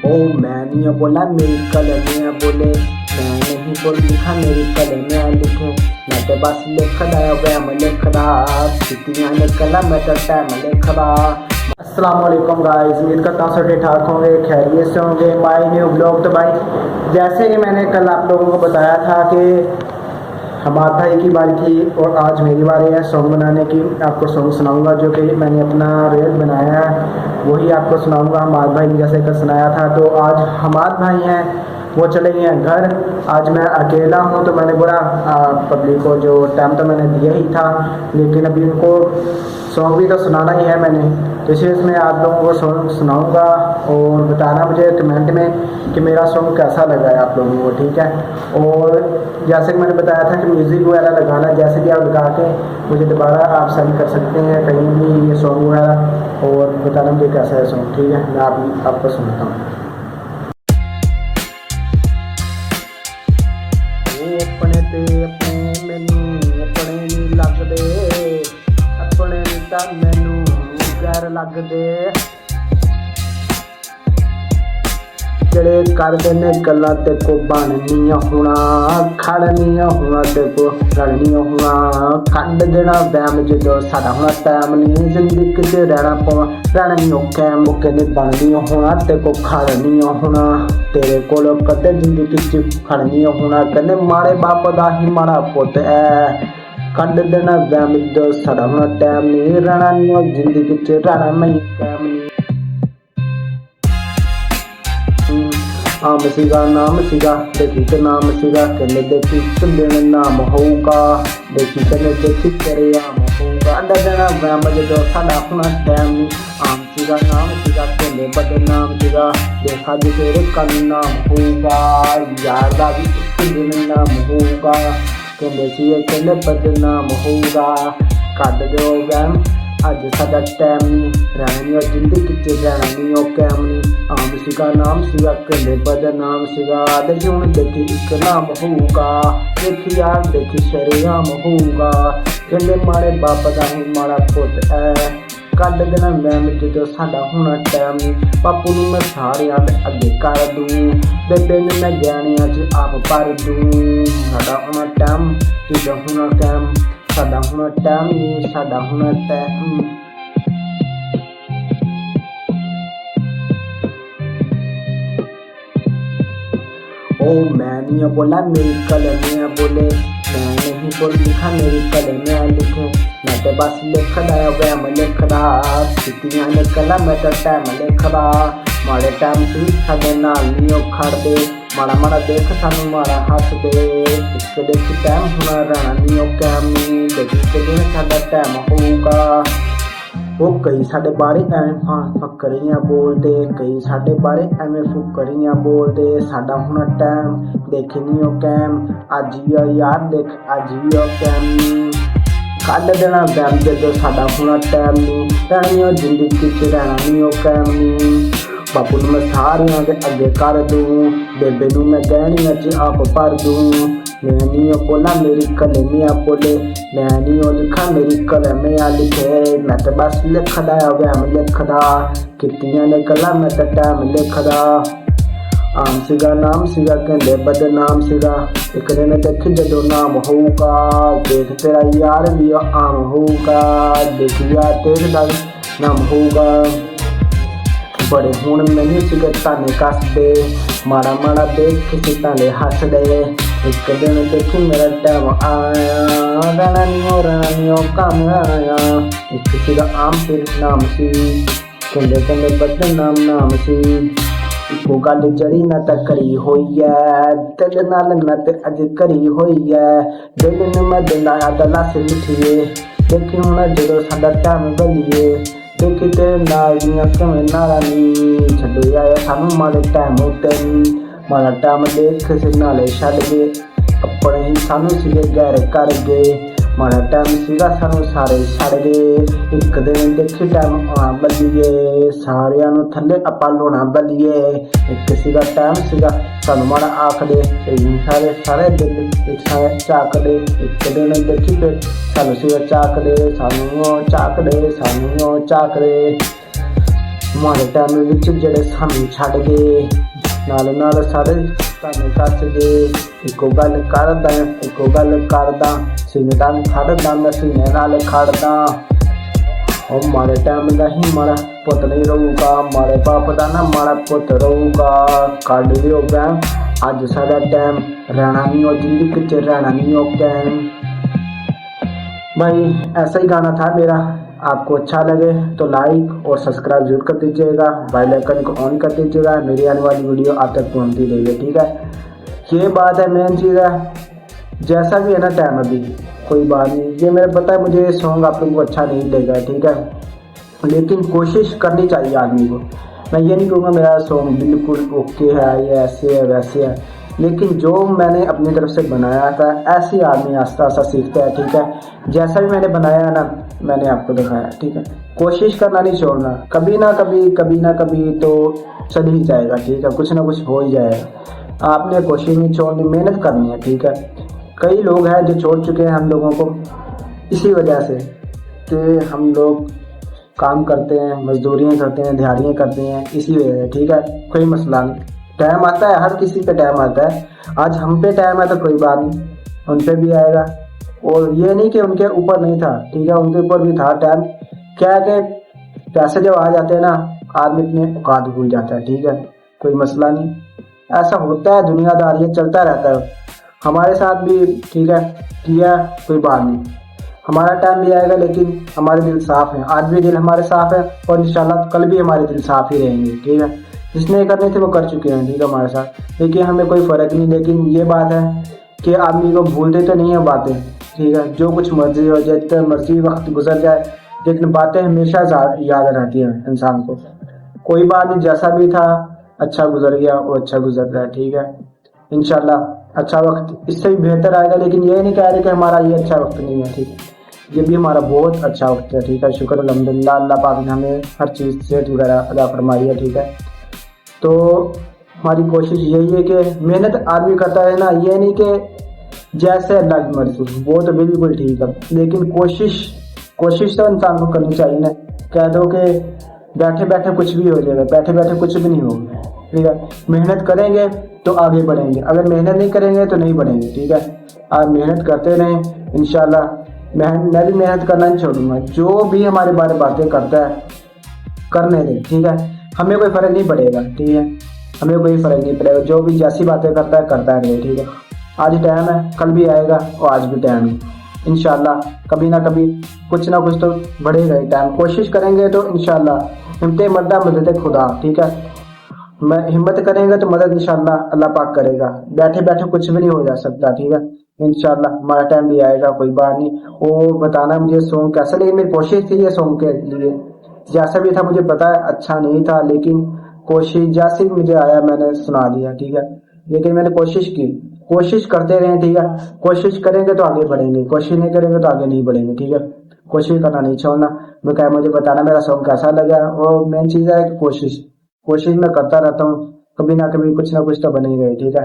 ओ मैं नहीं बोला मेरी कलमियाँ बोले, मैं नहीं बोल लिखा मेरी कलमियाँ लिखे। मैं तो बस लिखदा वैम लिखदा, कितियाँ निकला मैं तो टाइम लिखदा। अस्सलाम वालेकुम गाइस, उम्मीद करता हूँ सब ठीक ठाक होंगे, खैरियत से होंगे। My new blog. तो भाई जैसे कि मैंने कल आप लोगों को बताया था कि हमाद भाई की बारी थी और आज मेरी बारी है सॉन्ग बनाने की। आपको सॉन्ग सुनाऊंगा जो कि मैंने अपना रील बनाया है, वही आपको सुनाऊंगा। हमाद भाई ने जैसे कल सुनाया था, तो आज हमाद भाई हैं वो चले गए हैं घर। आज मैं अकेला हूँ, तो मैंने बोला पब्लिक को जो टाइम तो मैंने दिया ही था, लेकिन अभी उनको सॉन्ग भी तो सुनाना ही है मैंने, तो इसी वजह से मैं आप लोगों को सॉन्ग सुनाऊंगा और बताना मुझे कमेंट में कि मेरा सॉन्ग कैसा लगा है आप लोगों को, ठीक है। और जैसे कि मैंने बताया था कि म्यूज़िक वगैरह लगाना, जैसे कि आप लगा के मुझे दोबारा आप सेंड कर सकते हैं कहीं भी ये सॉन्ग वगैरह, और बताना मुझे कैसा है सॉन्ग, ठीक है। मैं आपको सुनाता हूँ। अपने ते अपने मैनू अपने नहीं लगदे, अपने ता मैनू गैर लगदे, ਜਿਹੜੇ ਕਰਦੇ ਨੇ ਗੱਲਾਂ ਤੇ ਕੋ ਬਣਨੀਆਂ ਹੋਣਾ, ਖੜਨੀਆਂ ਹੋਣਾ ਤੇ ਕੋ ਰਲਣੀਆਂ ਹੋਣਾ। ਕੱਢ ਦੇਣਾ ਵਹਿਮ ਜਦੋਂ ਸਾਡਾ ਹੋਣਾ ਟਾਈਮ ਨਹੀਂ, ਜ਼ਿੰਦਗੀ 'ਚ ਰਹਿਣਾ ਪਵਾ ਰਹਿਣਾ ਨਹੀਂ ਔਖਾ, ਮੌਕੇ ਨੇ ਬਣਨੀਆਂ ਹੋਣਾ ਤੇ ਕੋ ਖੜਨੀਆਂ ਹੋਣਾ। ਤੇਰੇ ਕੋਲ ਕਦੇ ਜ਼ਿੰਦਗੀ 'ਚ ਖੜਨੀਆਂ ਹੋਣਾ, ਕਹਿੰਦੇ ਮਾੜੇ ਬਾਪ ਦਾ ਹੀ ਮਾੜਾ ਪੁੱਤ ਐ। ਕੱਢ ਦੇਣਾ ਵਹਿਮ ਜਦੋਂ ਸਾਡਾ ਹੋਣਾ ਟਾਈਮ ਨਹੀਂ, ਰਹਿਣਾ ਨਹੀਂ ਜ਼ਿੰਦਗੀ 'ਚ ਰਹਿਣਾ ਨਹੀਂ ਟਾਈਮ ਨਹੀਂ। ਆਮ ਸੀਗਾ ਨਾਮ ਸੀਗਾ, ਦੇਖੀ ਤੇ ਨਾਮ ਸੀਗਾ, ਕਹਿੰਦੇ ਦੇਖੀ ਇੱਕ ਦਿਨ ਨਾਮ ਹੋਊਗਾ, ਦੇਖੀ ਕਹਿੰਦੇ ਦੇਖੀ ਤੇਰੇ ਆਮ ਹੋਊਗਾ। ਅੱਡਾ ਦੇਣਾ ਵਹਿਮ ਜਦੋਂ ਸਾਡਾ ਹੋਣਾ ਟਾਈਮ ਨਹੀਂ। ਆਮ ਸੀਗਾ ਨਾਮ ਸੀਗਾ, ਕਹਿੰਦੇ ਬਦਨਾਮ ਸੀਗਾ, ਦੇਖਾ ਜੇ ਤੇਰੇ ਕੱਲ ਨਾਮ ਹੋਊਗਾ, ਯਾਰ ਦਾ ਵੀ ਇੱਕ ਦਿਨ ਨਾਮ ਹੋਊਗਾ, ਕਹਿੰਦੇ ਸੀ ਕਹਿੰਦੇ ਬਦਨਾਮ ਹੋਊਗਾ। ਕੱਢ ਦਿਓ ਵਹਿਮ ਅੱਜ ਸਾਡਾ ਟਾਈਮ ਨਹੀਂ, ਰਹਿਣਾ ਨਹੀਂ ਜ਼ਿੰਦਗੀ 'ਚ ਰਹਿਣਾ ਨਹੀਂ ਉਹ ਕੈਮ ਨਹੀਂ। ਆਮ ਸੀਗਾ ਨਾਮ ਸੀਗਾ, ਕਹਿੰਦੇ ਬਦਨਾਮ ਸੀਗਾ, ਦੇਖੀ ਹੁਣ ਦੇਖੀ ਇੱਕ ਨਾਮ ਹੋਊਗਾ, ਦੇਖੀ ਯਾਰ ਦੇਖੀ ਸ਼ਰੇਆਮ ਹੋਊਗਾ, ਕਹਿੰਦੇ ਮਾੜੇ ਬਾਪ ਦਾ ਹੀ ਮਾੜਾ ਪੁੱਤ ਐ। ਕੱਢ ਦੇਣਾ ਵਹਿਮ ਜਦੋਂ ਸਾਡਾ ਹੋਣਾ ਟਾਈਮ ਨਹੀਂ। ਬਾਪੂ ਨੂੰ ਮੈਂ ਸਾਰਿਆਂ ਦੇ ਅੱਗੇ ਕਰ ਦੂੰ, ਬੇਬੇ ਨੂੰ ਮੈਂ ਗਿਆਨੀਆਂ 'ਚ ਆਪ ਭਰ ਦੂੰ। ਸਾਡਾ ਹੋਣਾ ਟਾਈਮ ਜਦੋਂ ਹੋਣਾ ਟਾਈਮ, ਸਾਡਾ ਹੋਣਾ ਟਾਈਮ ਨਹੀਂ, ਸਾਡਾ ਹੋਣਾ ਟਾਈਮ। ओ मैं नहीं बोला मेरी कलमियाँ बोले, मैं नहीं बोल लिखा मेरी कलमियाँ लिखे। मैं तो बस लिखदा वैम लिखदा, कितियाँ निकला मैं तो टाइम लिखदा। माड़े टाइम से साडे नाल नहीं खड़दे, माड़ा माड़ा देख सानू माड़ा हसदे, एक देख टाइम होना रहना नहीं ओ कैम नहीं, देखी के दिन साडा टाइम होऊगा। वो कई साडे बारे एवें फकरियाँ बोलते, कई साडे बारे एवें फुकरियाँ बोलते, साडा होना टाइम देखे नहीं ओ कैम, अज ही यार देख अज ही ओ कैम। ਕੱਢ ਦੇਣਾ ਵਹਿਮ ਜਦੋਂ ਸਾਡਾ ਹੋਣਾ ਟਾਈਮ ਨਹੀਂ, ਰਹਿਣੀ ਜ਼ਿੰਦਗੀ 'ਚ ਰਹਿਣਾ ਨਹੀਂ ਉਹ ਕੈਮ ਨਹੀਂ। ਬਾਪੂ ਨੂੰ ਮੈਂ ਸਾਰਿਆਂ ਦੇ ਅੱਗੇ ਕਰ ਦੂੰ, ਬੇਬੇ ਨੂੰ ਮੈਂ ਗਹਿਣੀਆਂ 'ਚ ਆਪ ਭਰ ਦੂੰ। ਮੈਂ ਨਹੀਂ ਬੋਲਾਂ ਮੇਰੀ ਕਲਮੀਆਂ ਬੋਲੇ, ਮੈਂ ਨਹੀਂ ਲਿਖਾਂ ਮੇਰੀ ਕਲਮੀਆਂ ਲਿਖੇ। ਮੈਂ ਤਾਂ ਬਸ ਲਿਖਦਾ ਵਹਿਮ ਲਿਖਦਾ, ਕੀਤੀਆਂ ਨੇ ਗੱਲਾਂ ਮੈਂ ਤਾਂ ਟਾਈਮ ਲਿਖਦਾ। ਆਮ ਸੀਗਾ ਨਾਮ ਸੀਗਾ, ਕਹਿੰਦੇ ਬਦਨਾਮ ਸੀਗਾ, ਇੱਕ ਦਿਨ ਦੇਖੀ ਜਦੋਂ ਨਾਮ ਹੋਊਗਾ, ਦੇਖ ਤੇਰਾ ਯਾਰ ਵੀ ਆਮ ਹੋਊਗਾ, ਦੇਖ ਯਾਰ ਤੇਰੇ ਦਾ ਨਾਮ ਹੋਊਗਾ। ਬੜੇ ਹੁਣ ਮੈਨੂੰ ਸੀਗੇ ਤਾਨੇ ਕੱਸਦੇ, ਮਾੜਾ ਮਾੜਾ ਦੇਖ ਕਿਸੇ ਤਾਨੇ ਹੱਸਦੇ, ਇੱਕ ਦਿਨ ਦੇਖੀ ਮੇਰਾ ਟਾਈਮ ਆਇਆ, ਰਹਿਣਾ ਨਹੀਂ ਉਹ ਕੰਮ ਆਇਆ। ਇੱਕ ਸੀਗਾ ਆਮ ਤੇ ਨਾਮ ਸੀ, ਕਹਿੰਦੇ ਬਦਨਾਮ ਨਾਮ ਸੀ। ਇੱਕੋ ਗੱਲ ਜਿਹੜੀ ਨਾ ਤਾਂ ਕਰੀ ਹੋਈ ਐ, ਦਿਲ ਨਾਲ ਨਾ ਤੇ ਅੱਜ ਕਰੀ ਹੋਈ ਐ, ਦਿਲ ਨੂੰ ਮੈਂ ਦਿੰਦਾ ਦਲਾਸੇ ਮਿੱਠੀਏ, ਦੇਖੀ ਹੁਣ ਜਦੋਂ ਸਾਡਾ ਟਾਈਮ ਗਲੀਏ, ਦੇਖੀ ਤੇਰੇ ਨਾਲ ਦੀਆਂ ਕਿਵੇਂ ਨਾਲਾਂ ਨੀ, ਛੱਡੇ ਆਏ ਸਾਨੂੰ ਮਾੜੇ ਟਾਈਮ ਉੱਤੇ ਨੀ। ਮਾੜਾ ਟਾਈਮ ਦੇਖ ਕਿਸੇ ਨਾਲੇ ਛੱਡ ਗਏ, ਆਪਣੇ ਹੀ ਸਾਨੂੰ ਸੀਗੇ ਗੈਰ ਕਰ ਗਏ, ਮਾੜਾ ਟਾਈਮ ਸੀਗਾ ਸਾਨੂੰ ਸਾਰੇ ਛੱਡ ਗਏ। ਇੱਕ ਦਿਨ ਦੇਖੀ ਟਾਈਮ ਆਉਣਾ ਬੱਲੀਏ, ਸਾਰਿਆਂ ਨੂੰ ਥੱਲੇ ਆਪਾਂ ਲਾਉਣਾ ਬੱਲੀਏ। ਇੱਕ ਸੀਗਾ ਟਾਈਮ ਸੀਗਾ ਸਾਨੂੰ ਮਾੜਾ ਆਖਦੇ, ਸਾਰੇ ਦਿਲ ਸਾਰੇ ਝਾਕਦੇ, ਇੱਕ ਦਿਨ ਦੇਖੀ ਤੇ ਸਾਨੂੰ ਸੀਗਾ ਝਾਕਦੇ, ਸਾਨੂੰ ਝਾਕਦੇ, ਸਾਨੂੰ ਝਾਕਦੇ। ਮਾੜੇ ਟਾਈਮ ਵਿੱਚ ਜਿਹੜੇ ਸਾਨੂੰ ਛੱਡ ਗਏ, ਨਾਲ ਨਾਲ ਸਾਰੇ ਸਾਨੂੰ ਕੱਸ ਗਏ। ਇੱਕੋ ਗੱਲ ਕਰਦਾ ਸੀਨੇ ਨਾਲ ਖੜਦਾ, ਮੈਂ ਸੀਨੇ ਨਾਲ ਖੜਦਾ। ਉਹ ਮਾੜੇ ਟਾਈਮ ਦਾ ਹੀ ਮਾੜਾ ਪੁੱਤ ਨਹੀਂ ਰਹੂਗਾ, ਮਾੜੇ ਬਾਪ ਦਾ ਨਾ ਮਾੜਾ ਪੁੱਤ ਰਹੂਗਾ। ਕੱਢ ਲਿਓ ਵਹਿਮ, ਅੱਜ ਸਾਡਾ ਟਾਈਮ ਰਹਿਣਾ नहीं और जिंदगी च रहना नहीं और कैम। भाई ऐसा ही गाना था मेरा, आपको अच्छा लगे तो लाइक और सब्सक्राइब जरूर कर दीजिएगा, बेल आइकन को ऑन कर दीजिएगा, मेरी आने वाली वीडियो आप तक पहुंचती रहेगी। ठीक है, ये बात है, मेन चीज़ है। जैसा भी है ना टाइम, अभी कोई बात नहीं, ये मेरा पता है मुझे ये सॉन्ग आप लोगों को अच्छा नहीं लगेगा, ठीक है, लेकिन कोशिश करनी चाहिए आदमी को। मैं ये नहीं कहूँगा मेरा सॉन्ग बिल्कुल ओके है, ये ऐसे है वैसे है, लेकिन जो मैंने अपनी तरफ से बनाया था ऐसे आदमी आस्ता आस्ता सीखता है। ठीक है, जैसा भी मैंने बनाया है ना, मैंने आपको दिखाया। ठीक है, कोशिश करना नहीं छोड़ना, कभी ना कभी तो चल ही जाएगा। ठीक है, कुछ ना कुछ हो ही जाएगा, आपने कोशिश नहीं छोड़नी, मेहनत करनी है। ठीक है, कई लोग हैं जो छोड़ चुके हैं हम लोगों को इसी वजह से कि हम लोग काम करते हैं, मजदूरियाँ करते हैं, दिहाड़ियाँ करते हैं, इसी वजह से। ठीक है, कोई मसला नहीं, टाइम आता है, हर किसी पे टाइम आता है। आज हम पे टाइम है तो कोई बात नहीं, उन पे भी आएगा। और ये नहीं कि उनके ऊपर नहीं था, ठीक है, उनके ऊपर भी था टाइम। क्या है कि पैसे जब आ जाते हैं ना, आदमी अपने औकात भूल जाता है। ठीक है, कोई मसला नहीं, ऐसा होता है, दुनियादारी चलता रहता है, हमारे साथ भी। ठीक है, किया कोई बात नहीं, हमारा टाइम भी आएगा, लेकिन हमारे दिल साफ हैं, आज भी दिल हमारे साफ है और इंशाल्लाह कल भी हमारे दिल साफ ही रहेंगे। ठीक है, जिसने करने थे वो कर चुके हैं। ठीक है, हमारे साथ, लेकिन हमें कोई फ़र्क नहीं। लेकिन ये बात है कि आदमी को भूलते तो नहीं है बातें। ठीक है, जो कुछ मर्जी हो, जितना मर्जी वक्त गुजर जाए, लेकिन बातें हमेशा याद रहती हैं इंसान को। कोई बात नहीं, जैसा भी था अच्छा गुजर गया, वो अच्छा गुजर रहा है। ठीक है, इंशाल्लाह अच्छा वक्त इससे भी बेहतर आएगा, लेकिन ये नहीं कह रहे कि हमारा ये अच्छा वक्त नहीं है। ठीक है, ये भी हमारा बहुत अच्छा वक्त है। ठीक है, शुक्र अल्हम्दुलिल्लाह, अल्लाह पाक ने हमें हर चीज़ सेहत वगैरह अदा फरमाई है। ठीक है, तो हमारी कोशिश यही है कि मेहनत आदमी करता है ना, ये नहीं कि जैसे अल्लाह की मर्जी, वो तो बिल्कुल ठीक है, लेकिन कोशिश तो इंसान को करनी चाहिए ना। कह दो कि बैठे बैठे कुछ भी हो जाएगा, बैठे बैठे कुछ भी नहीं होगा। ठीक है, मेहनत करेंगे तो आगे बढ़ेंगे, अगर मेहनत नहीं करेंगे तो नहीं बढ़ेंगे। ठीक है, आप मेहनत करते रहें, इंशाल्लाह मैं भी मेहनत करना नहीं छोड़ूंगा। जो भी हमारे बारे बातें करता है करने दें। ठीक है, हमें कोई फ़र्क नहीं पड़ेगा। ठीक है, हमें कोई फ़र्क नहीं पड़ेगा, जो भी जैसी बातें करता है। ठीक है, आज टाइम है, कल भी आएगा और आज भी टाइम है, इंशाल्लाह कभी ना कभी कुछ ना कुछ तो बढ़ेगा ही टाइम। कोशिश करेंगे तो इंशाल्लाह, हिम्मत मर्दा मदद खुदा। ठीक है, मैं हिम्मत करेंगे तो मदद इंशाल्लाह अल्लाह पाक करेगा, बैठे बैठे कुछ भी नहीं हो जा सकता। ठीक है, इंशाल्लाह हमारा टाइम भी आएगा, कोई बात नहीं। वो बताना मुझे सॉन्ग कैसा लगे, मेरी कोशिश थी ये सॉन्ग के लिए, जैसा भी था मुझे पता है अच्छा नहीं था, लेकिन कोशिश जैसे भी मुझे आया मैंने सुना दिया। ठीक है, लेकिन मैंने कोशिश की, कोशिश करते रहें। ठीक है, कोशिश करेंगे तो आगे बढ़ेंगे, कोशिश नहीं करेंगे तो आगे नहीं बढ़ेंगे। ठीक है, कोशिश करना नहीं छोड़ना। मैं क्या, मुझे बताना मेरा सॉन्ग कैसा लगा, और मेन चीज़ है कि कोशिश मैं करता रहता हूँ, कभी ना कभी कुछ ना कुछ तो बनेगा ही। ठीक है,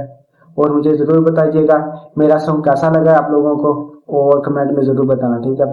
और मुझे ज़रूर बताइएगा मेरा सॉन्ग कैसा लगा आप लोगों को, और कमेंट में ज़रूर बताना। ठीक है।